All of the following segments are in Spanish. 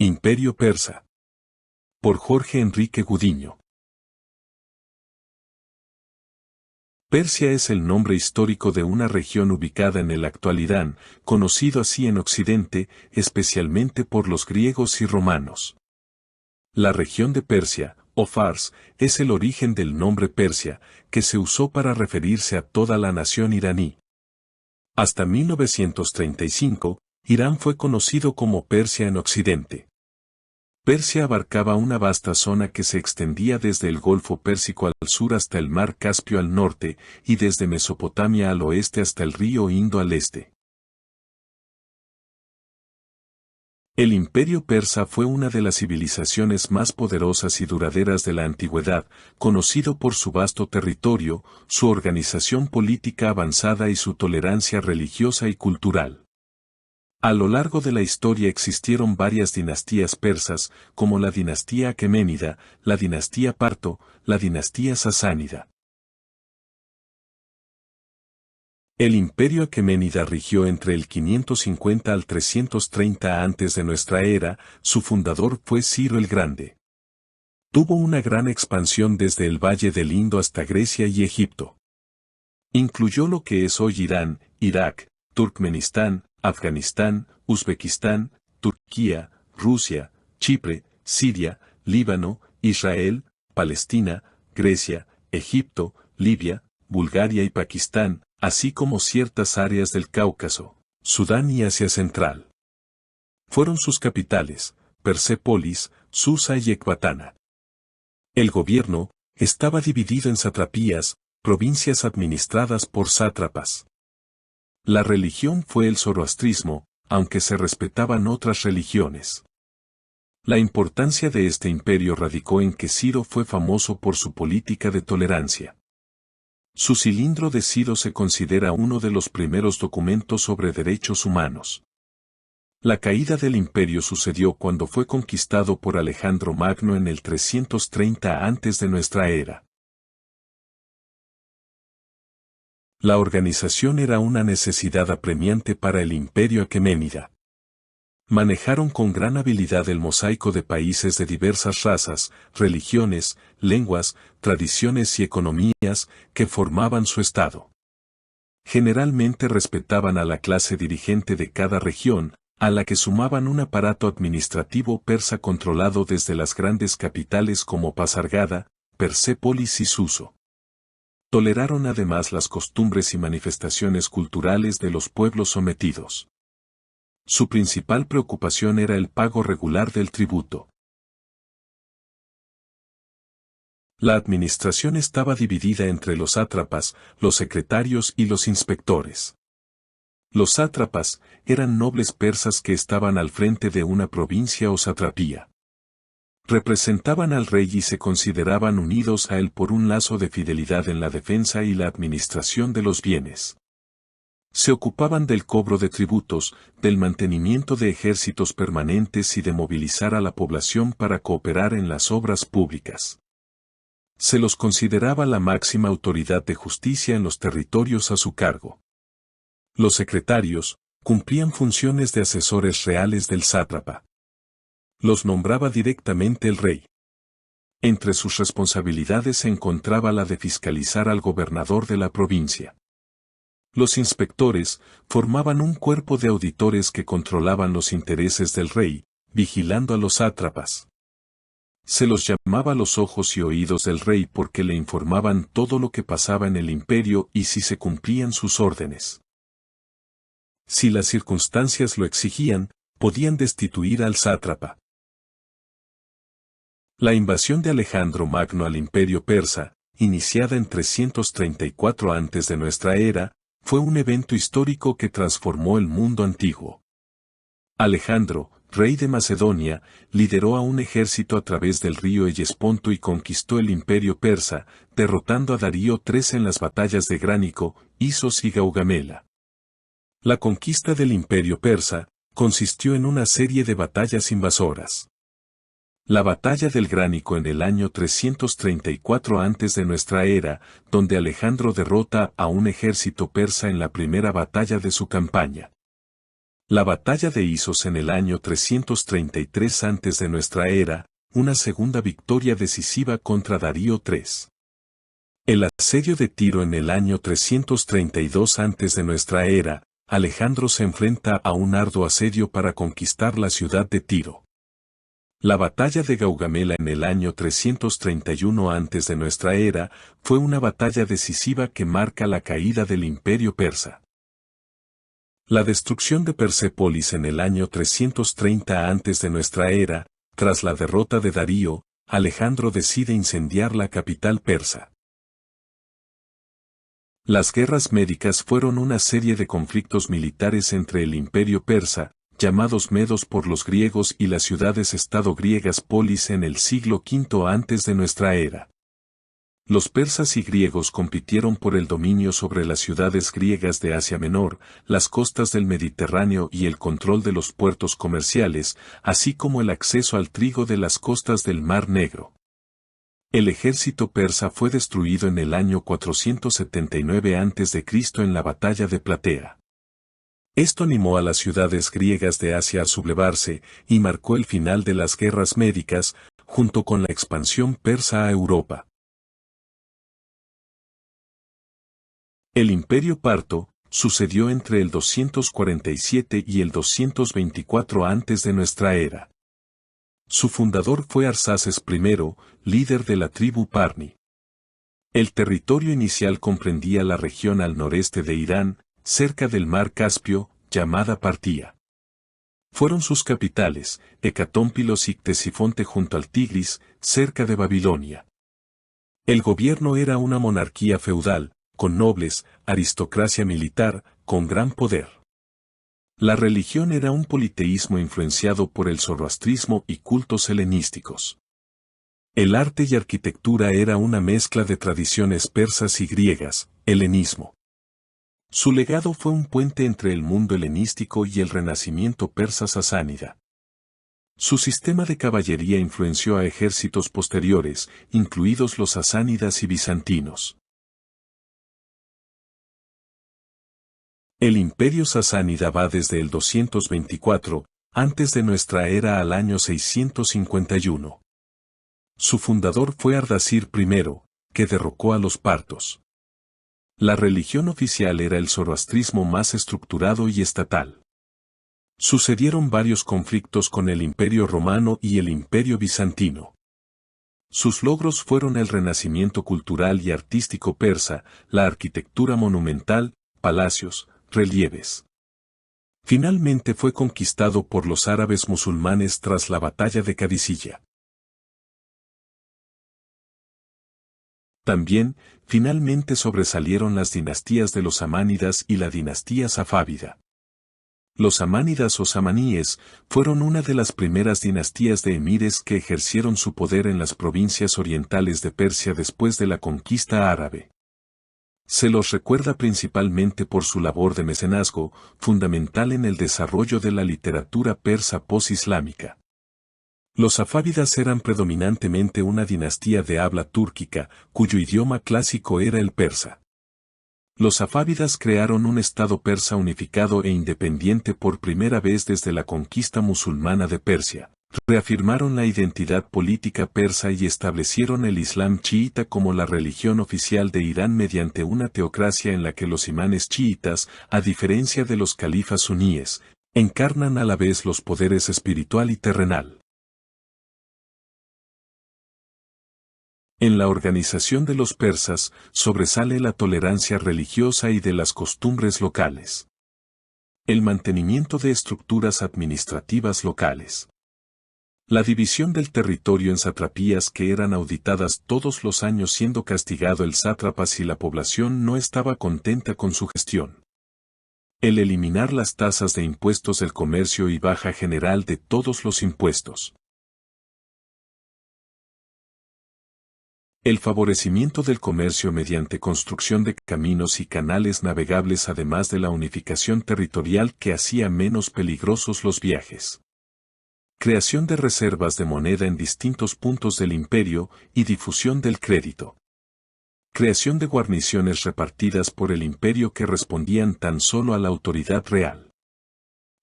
Imperio Persa. Por Jorge Enrique Gudiño. Persia es el nombre histórico de una región ubicada en el actual Irán, conocido así en Occidente, especialmente por los griegos y romanos. La región de Persia, o Fars, es el origen del nombre Persia, que se usó para referirse a toda la nación iraní. Hasta 1935, Irán fue conocido como Persia en Occidente. Persia abarcaba una vasta zona que se extendía desde el Golfo Pérsico al sur hasta el Mar Caspio al norte, y desde Mesopotamia al oeste hasta el río Indo al este. El Imperio Persa fue una de las civilizaciones más poderosas y duraderas de la antigüedad, conocido por su vasto territorio, su organización política avanzada y su tolerancia religiosa y cultural. A lo largo de la historia existieron varias dinastías persas, como la dinastía aqueménida, la dinastía parto, la dinastía sasánida. El imperio aqueménida rigió entre el 550 al 330 antes de nuestra era, su fundador fue Ciro el Grande. Tuvo una gran expansión desde el valle del Indo hasta Grecia y Egipto. Incluyó lo que es hoy Irán, Irak, Turkmenistán, Afganistán, Uzbekistán, Turquía, Rusia, Chipre, Siria, Líbano, Israel, Palestina, Grecia, Egipto, Libia, Bulgaria y Pakistán, así como ciertas áreas del Cáucaso, Sudán y Asia Central. Fueron sus capitales, Persépolis, Susa y Ecbatana. El gobierno estaba dividido en satrapías, provincias administradas por sátrapas. La religión fue el zoroastrismo, aunque se respetaban otras religiones. La importancia de este imperio radicó en que Ciro fue famoso por su política de tolerancia. Su Cilindro de Ciro se considera uno de los primeros documentos sobre derechos humanos. La caída del imperio sucedió cuando fue conquistado por Alejandro Magno en el 330 antes de nuestra era. La organización era una necesidad apremiante para el imperio aqueménida. Manejaron con gran habilidad el mosaico de países de diversas razas, religiones, lenguas, tradiciones y economías que formaban su estado. Generalmente respetaban a la clase dirigente de cada región, a la que sumaban un aparato administrativo persa controlado desde las grandes capitales como Pasargada, Persépolis y Suso. Toleraron además las costumbres y manifestaciones culturales de los pueblos sometidos. Su principal preocupación era el pago regular del tributo. La administración estaba dividida entre los sátrapas, los secretarios y los inspectores. Los sátrapas eran nobles persas que estaban al frente de una provincia o satrapía. Representaban al rey y se consideraban unidos a él por un lazo de fidelidad en la defensa y la administración de los bienes. Se ocupaban del cobro de tributos, del mantenimiento de ejércitos permanentes y de movilizar a la población para cooperar en las obras públicas. Se los consideraba la máxima autoridad de justicia en los territorios a su cargo. Los secretarios cumplían funciones de asesores reales del sátrapa. Los nombraba directamente el rey. Entre sus responsabilidades se encontraba la de fiscalizar al gobernador de la provincia. Los inspectores formaban un cuerpo de auditores que controlaban los intereses del rey, vigilando a los sátrapas. Se los llamaba los ojos y oídos del rey porque le informaban todo lo que pasaba en el imperio y si se cumplían sus órdenes. Si las circunstancias lo exigían, podían destituir al sátrapa. La invasión de Alejandro Magno al imperio persa, iniciada en 334 antes de nuestra era, fue un evento histórico que transformó el mundo antiguo. Alejandro, rey de Macedonia, lideró a un ejército a través del río Hellesponto y conquistó el imperio persa, derrotando a Darío III en las batallas de Gránico, Isos y Gaugamela. La conquista del imperio persa consistió en una serie de batallas invasoras. La batalla del Gránico en el año 334 antes de nuestra era, donde Alejandro derrota a un ejército persa en la primera batalla de su campaña. La batalla de Isos en el año 333 antes de nuestra era, una segunda victoria decisiva contra Darío III. El asedio de Tiro en el año 332 antes de nuestra era, Alejandro se enfrenta a un arduo asedio para conquistar la ciudad de Tiro. La batalla de Gaugamela en el año 331 antes de nuestra era fue una batalla decisiva que marca la caída del imperio persa. La destrucción de Persépolis en el año 330 antes de nuestra era, tras la derrota de Darío, Alejandro decide incendiar la capital persa. Las guerras médicas fueron una serie de conflictos militares entre el imperio persa, llamados medos por los griegos, y las ciudades-estado griegas polis en el siglo V antes de nuestra era. Los persas y griegos compitieron por el dominio sobre las ciudades griegas de Asia Menor, las costas del Mediterráneo y el control de los puertos comerciales, así como el acceso al trigo de las costas del Mar Negro. El ejército persa fue destruido en el año 479 a.C. en la batalla de Platea. Esto animó a las ciudades griegas de Asia a sublevarse y marcó el final de las guerras médicas, junto con la expansión persa a Europa. El imperio parto sucedió entre el 247 y el 224 antes de nuestra era. Su fundador fue Arsaces I, líder de la tribu Parni. El territorio inicial comprendía la región al noreste de Irán, cerca del mar Caspio, llamada Partía. Fueron sus capitales, Hecatómpilos y Ctesifonte junto al Tigris, cerca de Babilonia. El gobierno era una monarquía feudal, con nobles, aristocracia militar, con gran poder. La religión era un politeísmo influenciado por el zoroastrismo y cultos helenísticos. El arte y arquitectura era una mezcla de tradiciones persas y griegas, helenismo. Su legado fue un puente entre el mundo helenístico y el renacimiento persa sasánida. Su sistema de caballería influenció a ejércitos posteriores, incluidos los sasánidas y bizantinos. El imperio sasánida va desde el 224, antes de nuestra era al año 651. Su fundador fue Ardashir I, que derrocó a los partos. La religión oficial era el zoroastrismo más estructurado y estatal. Sucedieron varios conflictos con el imperio romano y el imperio bizantino. Sus logros fueron el renacimiento cultural y artístico persa, la arquitectura monumental, palacios, relieves. Finalmente fue conquistado por los árabes musulmanes tras la batalla de Qadisiyah. También, finalmente sobresalieron las dinastías de los samánidas y la dinastía safávida. Los samánidas o samaníes fueron una de las primeras dinastías de emires que ejercieron su poder en las provincias orientales de Persia después de la conquista árabe. Se los recuerda principalmente por su labor de mecenazgo, fundamental en el desarrollo de la literatura persa posislámica. Los safávidas eran predominantemente una dinastía de habla túrquica, cuyo idioma clásico era el persa. Los safávidas crearon un estado persa unificado e independiente por primera vez desde la conquista musulmana de Persia. Reafirmaron la identidad política persa y establecieron el Islam chiita como la religión oficial de Irán mediante una teocracia en la que los imanes chiitas, a diferencia de los califas suníes, encarnan a la vez los poderes espiritual y terrenal. En la organización de los persas sobresale la tolerancia religiosa y de las costumbres locales. El mantenimiento de estructuras administrativas locales. La división del territorio en satrapías que eran auditadas todos los años siendo castigado el sátrapa si la población no estaba contenta con su gestión. El eliminar las tasas de impuestos del comercio y baja general de todos los impuestos. El favorecimiento del comercio mediante construcción de caminos y canales navegables además de la unificación territorial que hacía menos peligrosos los viajes. Creación de reservas de moneda en distintos puntos del imperio y difusión del crédito. Creación de guarniciones repartidas por el imperio que respondían tan solo a la autoridad real.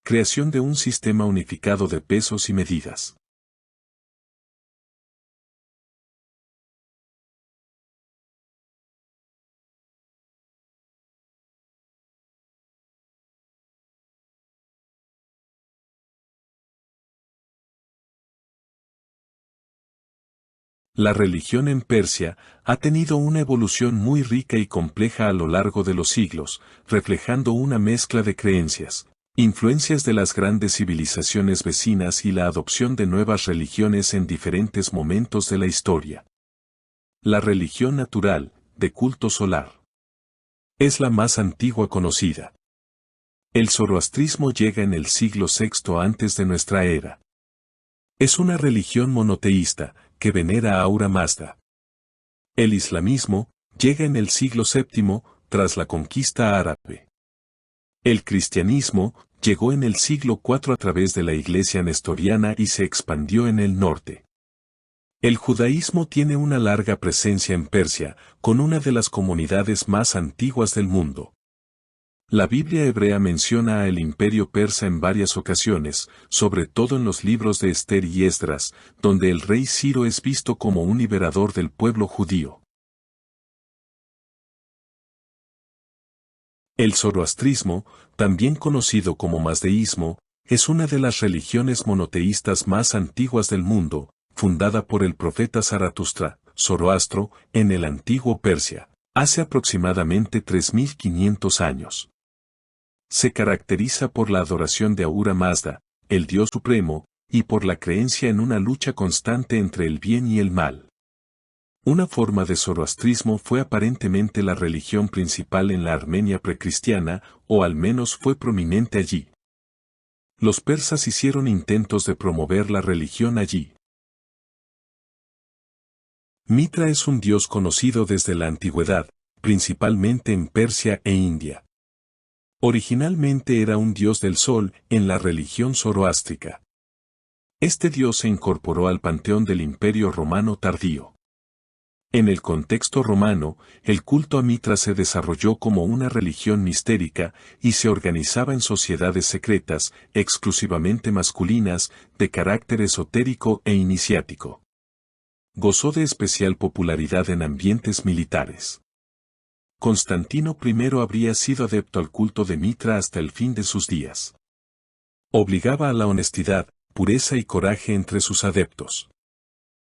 Creación de un sistema unificado de pesos y medidas. La religión en Persia ha tenido una evolución muy rica y compleja a lo largo de los siglos, reflejando una mezcla de creencias, influencias de las grandes civilizaciones vecinas y la adopción de nuevas religiones en diferentes momentos de la historia. La religión natural, de culto solar, es la más antigua conocida. El zoroastrismo llega en el siglo VI antes de nuestra era. Es una religión monoteísta, que venera a Ahura Mazda. El islamismo llega en el siglo VII, tras la conquista árabe. El cristianismo llegó en el siglo IV a través de la iglesia nestoriana y se expandió en el norte. El judaísmo tiene una larga presencia en Persia, con una de las comunidades más antiguas del mundo. La Biblia hebrea menciona al imperio persa en varias ocasiones, sobre todo en los libros de Esther y Esdras, donde el rey Ciro es visto como un liberador del pueblo judío. El zoroastrismo, también conocido como mazdeísmo, es una de las religiones monoteístas más antiguas del mundo, fundada por el profeta Zaratustra, Zoroastro, en el antiguo Persia, hace aproximadamente 3500 años. Se caracteriza por la adoración de Ahura Mazda, el Dios Supremo, y por la creencia en una lucha constante entre el bien y el mal. Una forma de zoroastrismo fue aparentemente la religión principal en la Armenia precristiana, o al menos fue prominente allí. Los persas hicieron intentos de promover la religión allí. Mitra es un dios conocido desde la antigüedad, principalmente en Persia e India. Originalmente era un dios del sol en la religión zoroástrica. Este dios se incorporó al panteón del Imperio Romano tardío. En el contexto romano, el culto a Mitra se desarrolló como una religión mistérica y se organizaba en sociedades secretas, exclusivamente masculinas, de carácter esotérico e iniciático. Gozó de especial popularidad en ambientes militares. Constantino I habría sido adepto al culto de Mitra hasta el fin de sus días. Obligaba a la honestidad, pureza y coraje entre sus adeptos.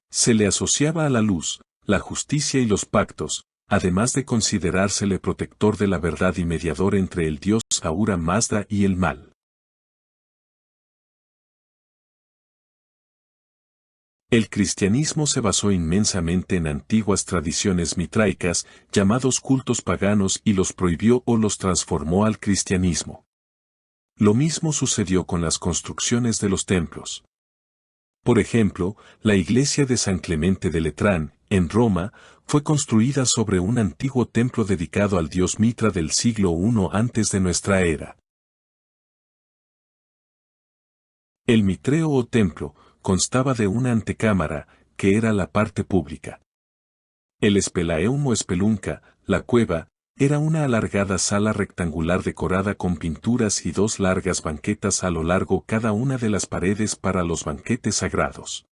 Se le asociaba a la luz, la justicia y los pactos, además de considerársele protector de la verdad y mediador entre el dios Ahura Mazda y el mal. El cristianismo se basó inmensamente en antiguas tradiciones mitraicas, llamados cultos paganos, y los prohibió o los transformó al cristianismo. Lo mismo sucedió con las construcciones de los templos. Por ejemplo, la iglesia de San Clemente de Letrán, en Roma, fue construida sobre un antiguo templo dedicado al dios Mitra del siglo I antes de nuestra era. El mitreo o templo constaba de una antecámara, que era la parte pública. El espelaeum o espelunca, la cueva, era una alargada sala rectangular decorada con pinturas y dos largas banquetas a lo largo cada una de las paredes para los banquetes sagrados.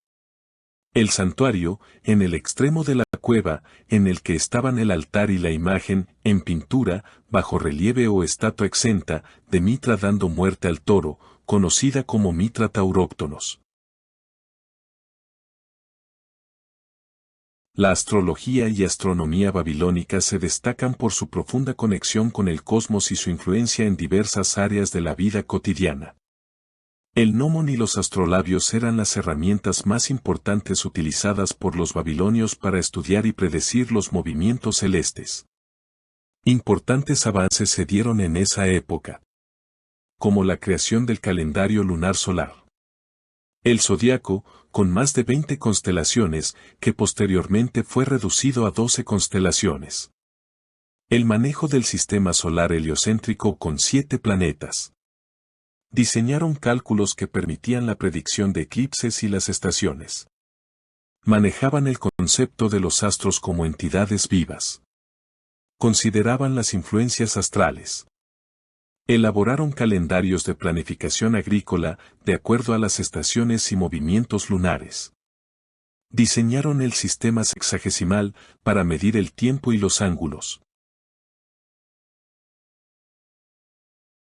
El santuario, en el extremo de la cueva, en el que estaban el altar y la imagen, en pintura, bajo relieve o estatua exenta, de Mitra dando muerte al toro, conocida como Mitra tauróctonos. La astrología y astronomía babilónica se destacan por su profunda conexión con el cosmos y su influencia en diversas áreas de la vida cotidiana. El gnomon y los astrolabios eran las herramientas más importantes utilizadas por los babilonios para estudiar y predecir los movimientos celestes. Importantes avances se dieron en esa época, como la creación del calendario lunar solar. El zodiaco, con más de 20 constelaciones, que posteriormente fue reducido a 12 constelaciones. El manejo del sistema solar heliocéntrico con 7 planetas. Diseñaron cálculos que permitían la predicción de eclipses y las estaciones. Manejaban el concepto de los astros como entidades vivas. Consideraban las influencias astrales. Elaboraron calendarios de planificación agrícola de acuerdo a las estaciones y movimientos lunares. Diseñaron el sistema sexagesimal para medir el tiempo y los ángulos.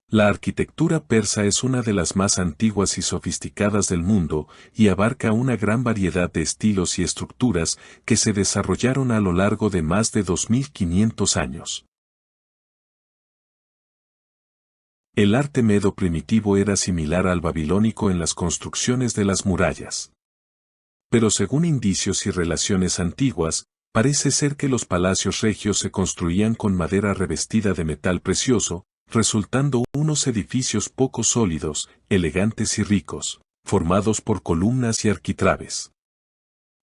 La arquitectura persa es una de las más antiguas y sofisticadas del mundo y abarca una gran variedad de estilos y estructuras que se desarrollaron a lo largo de más de 2500 años. El arte medo primitivo era similar al babilónico en las construcciones de las murallas. Pero según indicios y relaciones antiguas, parece ser que los palacios regios se construían con madera revestida de metal precioso, resultando unos edificios poco sólidos, elegantes y ricos, formados por columnas y arquitraves.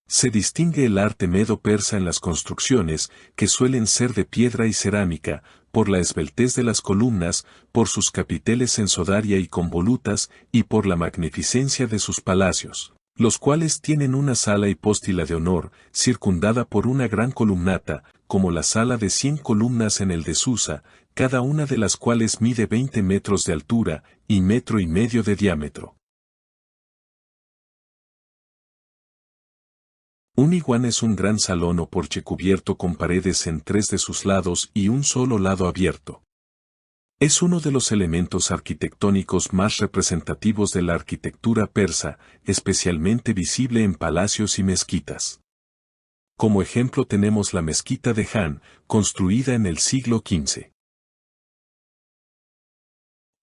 Se distingue el arte medo persa en las construcciones, que suelen ser de piedra y cerámica, por la esbeltez de las columnas, por sus capiteles en sodaria y con volutas, y por la magnificencia de sus palacios, los cuales tienen una sala hipóstila de honor, circundada por una gran columnata, como la sala de 100 columnas en el de Susa, cada una de las cuales mide 20 metros de altura y 1,5 metros de diámetro. Un iguán es un gran salón o porche cubierto con paredes en 3 de sus lados y un solo lado abierto. Es uno de los elementos arquitectónicos más representativos de la arquitectura persa, especialmente visible en palacios y mezquitas. Como ejemplo tenemos la mezquita de Han, construida en el siglo XV.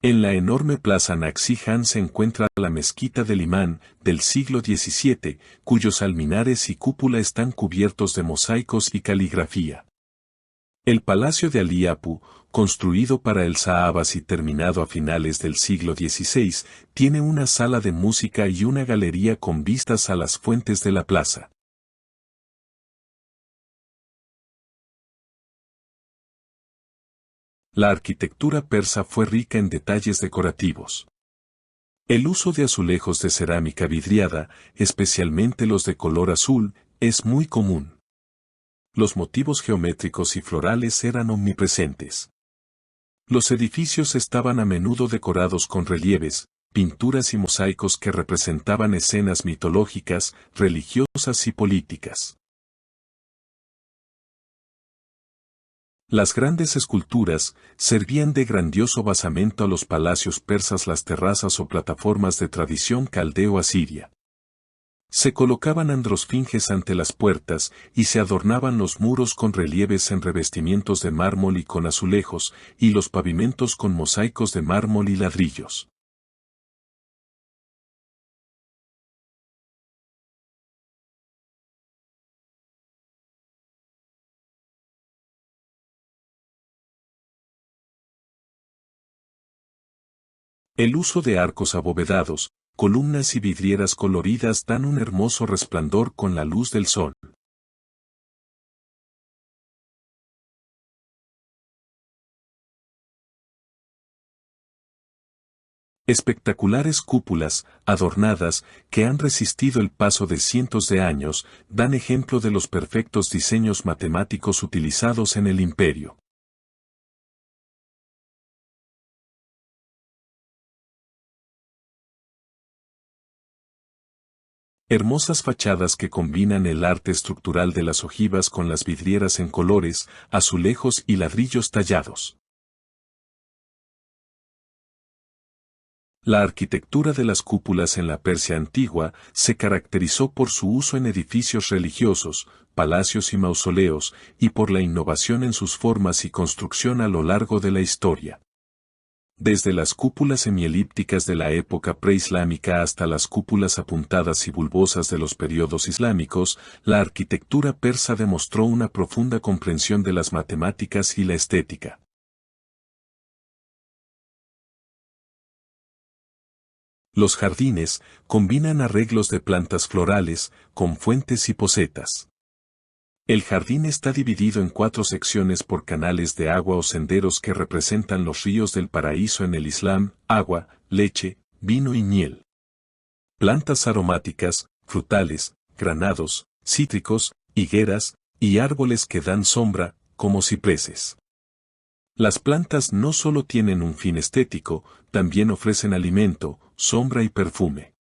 En la enorme plaza Naxi Han se encuentra la mezquita del Imán, del siglo XVII, cuyos alminares y cúpula están cubiertos de mosaicos y caligrafía. El palacio de Ali Apu, construido para el Shah Abbas y terminado a finales del siglo XVI, tiene una sala de música y una galería con vistas a las fuentes de la plaza. La arquitectura persa fue rica en detalles decorativos. El uso de azulejos de cerámica vidriada, especialmente los de color azul, es muy común. Los motivos geométricos y florales eran omnipresentes. Los edificios estaban a menudo decorados con relieves, pinturas y mosaicos que representaban escenas mitológicas, religiosas y políticas. Las grandes esculturas servían de grandioso basamento a los palacios persas, las terrazas o plataformas de tradición caldeo-asiria. Se colocaban androsfinges ante las puertas y se adornaban los muros con relieves en revestimientos de mármol y con azulejos, y los pavimentos con mosaicos de mármol y ladrillos. El uso de arcos abovedados, columnas y vidrieras coloridas dan un hermoso resplandor con la luz del sol. Espectaculares cúpulas, adornadas, que han resistido el paso de cientos de años, dan ejemplo de los perfectos diseños matemáticos utilizados en el imperio. Hermosas fachadas que combinan el arte estructural de las ojivas con las vidrieras en colores, azulejos y ladrillos tallados. La arquitectura de las cúpulas en la Persia antigua se caracterizó por su uso en edificios religiosos, palacios y mausoleos, y por la innovación en sus formas y construcción a lo largo de la historia. Desde las cúpulas semielípticas de la época preislámica hasta las cúpulas apuntadas y bulbosas de los periodos islámicos, la arquitectura persa demostró una profunda comprensión de las matemáticas y la estética. Los jardines combinan arreglos de plantas florales con fuentes y posetas. El jardín está dividido en 4 secciones por canales de agua o senderos que representan los ríos del paraíso en el Islam: agua, leche, vino y miel. Plantas aromáticas, frutales, granados, cítricos, higueras, y árboles que dan sombra, como cipreses. Las plantas no solo tienen un fin estético, también ofrecen alimento, sombra y perfume.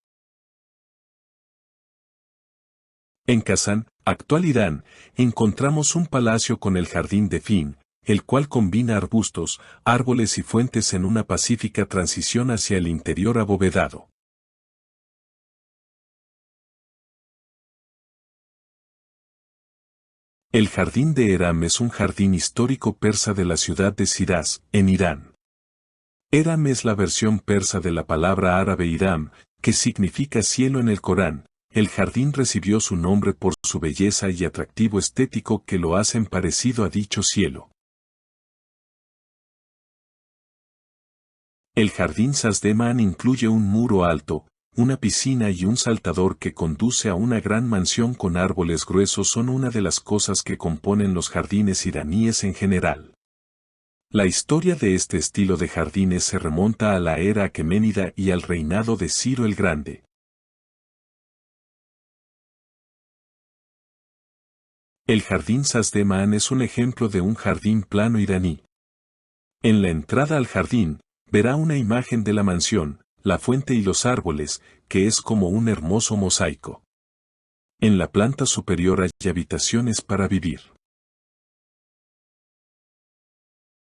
En Kazán, actual Irán, encontramos un palacio con el jardín de Fin, el cual combina arbustos, árboles y fuentes en una pacífica transición hacia el interior abovedado. El jardín de Eram es un jardín histórico persa de la ciudad de Shiraz, en Irán. Eram es la versión persa de la palabra árabe Iram, que significa cielo en el Corán. El jardín recibió su nombre por su belleza y atractivo estético que lo hacen parecido a dicho cielo. El jardín Sasdeman incluye un muro alto, una piscina y un saltador que conduce a una gran mansión con árboles gruesos son una de las cosas que componen los jardines iraníes en general. La historia de este estilo de jardines se remonta a la era aqueménida y al reinado de Ciro el Grande. El jardín Sasdeman es un ejemplo de un jardín plano iraní. En la entrada al jardín, verá una imagen de la mansión, la fuente y los árboles, que es como un hermoso mosaico. En la planta superior hay habitaciones para vivir.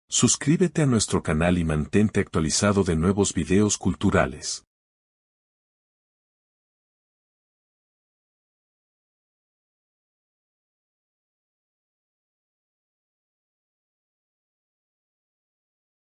Suscríbete a nuestro canal y mantente actualizado de nuevos videos culturales.